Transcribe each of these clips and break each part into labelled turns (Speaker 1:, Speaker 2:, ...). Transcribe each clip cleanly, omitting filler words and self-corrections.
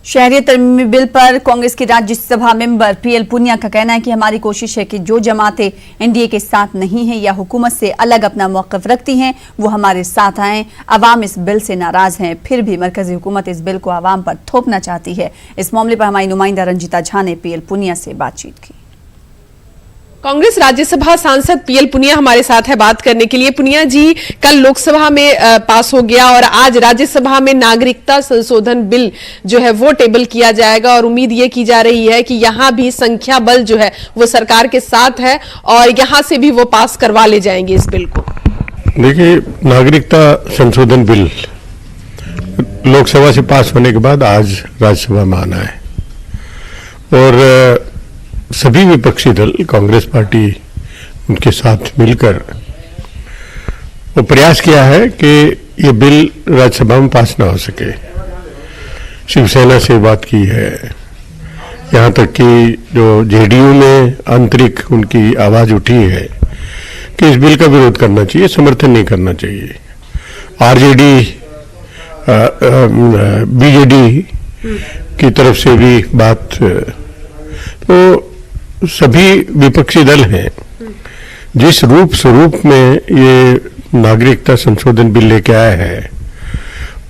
Speaker 1: शहरी तरमीमी बिल पर कांग्रेस के राज्यसभा मेंबर पीएल पुनिया का कहना है कि हमारी कोशिश है कि जो जमातें एनडीए के साथ नहीं है या हुकूमत से अलग अपना मौक़िफ़ रखती हैं वो हमारे साथ आएं। अवाम इस बिल से नाराज हैं, फिर भी मरकजी हुकूमत इस बिल को अवाम पर थोपना चाहती है। इस मामले पर हमारी नुमाइंदा रंजीता झा ने पीएल पुनिया से बातचीत की।
Speaker 2: कांग्रेस राज्यसभा सांसद पीएल पुनिया हमारे साथ है बात करने के लिए। पुनिया जी, कल लोकसभा में पास हो गया और आज राज्यसभा में नागरिकता संशोधन बिल जो है वो टेबल किया जाएगा और उम्मीद ये की जा रही है कि यहां भी संख्या बल जो है वो सरकार के साथ है और यहां से भी वो पास करवा ले जाएंगे इस बिल को।
Speaker 3: देखिए, नागरिकता संशोधन बिल लोकसभा से पास होने के बाद आज राज्यसभा में आना है और सभी विपक्षी दल, कांग्रेस पार्टी उनके साथ मिलकर वो प्रयास किया है कि ये बिल राज्यसभा में पास ना हो सके। शिवसेना से बात की है, यहाँ तक कि जो जेडीयू में आंतरिक उनकी आवाज उठी है कि इस बिल का विरोध करना चाहिए, समर्थन नहीं करना चाहिए। आरजेडी, बीजेडी की तरफ से भी बात, तो सभी विपक्षी दल हैं। जिस रूप स्वरूप में ये नागरिकता संशोधन बिल लेके आया है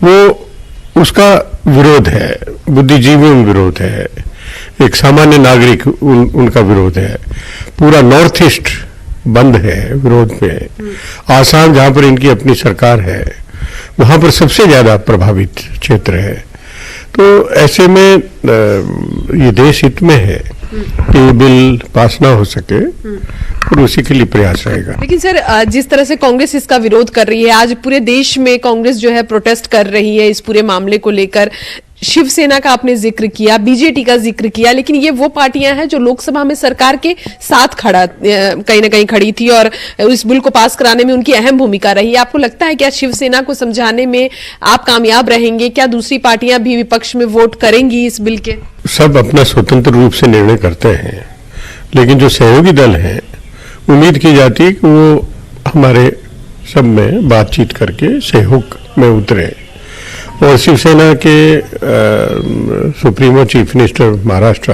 Speaker 3: वो उसका विरोध है, बुद्धिजीवियों में विरोध है, एक सामान्य नागरिक उनका विरोध है, पूरा नॉर्थ ईस्ट बंद है विरोध में। आसाम जहां पर इनकी अपनी सरकार है वहां पर सबसे ज्यादा प्रभावित क्षेत्र है। तो ऐसे में ये देश हित में है कि बिल पास ना हो सके और उसी के लिए प्रयास रहेगा।
Speaker 2: लेकिन सर, जिस तरह से कांग्रेस इसका विरोध कर रही है, आज पूरे देश में कांग्रेस जो है प्रोटेस्ट कर रही है इस पूरे मामले को लेकर। शिवसेना का आपने जिक्र किया, बीजेटी का जिक्र किया, लेकिन ये वो पार्टियां हैं जो लोकसभा में सरकार के साथ कहीं ना कहीं खड़ी थी और इस बिल को पास कराने में उनकी अहम भूमिका रही है। आपको लगता है क्या शिवसेना को समझाने में आप कामयाब रहेंगे? क्या दूसरी पार्टियां भी विपक्ष में वोट करेंगी इस बिल के?
Speaker 3: सब अपना स्वतंत्र रूप से निर्णय करते हैं, लेकिन जो सहयोगी दल हैं उम्मीद की जाती है कि वो हमारे सब में बातचीत करके सहयोग में उतरे। और शिवसेना के supremo chief minister Maharashtra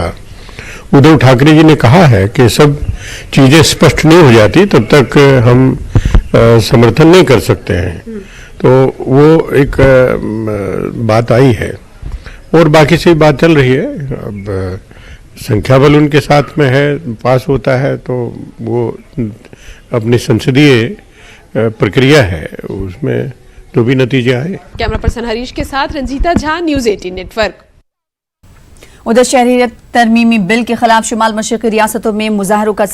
Speaker 3: Uddhav Thackeray ji ने कहा है कि सब चीजें स्पष्ट नहीं हो जाती तब तक हम समर्थन नहीं कर सकते हैं। तो वो एक बात आई है और बाकी से बात चल रही है। अब संख्या बल उनके साथ में है, पास होता है तो वो अपनी संसदीय प्रक्रिया है, उसमें तो भी नतीजे आए।
Speaker 2: कैमरा पर्सन हरीश के साथ रंजीता झा, न्यूज़ 18 नेटवर्क।
Speaker 1: उधर शहरी तरमीमी बिल के खिलाफ शुमाल मशरक़ी रियासतों में मुजाहरों का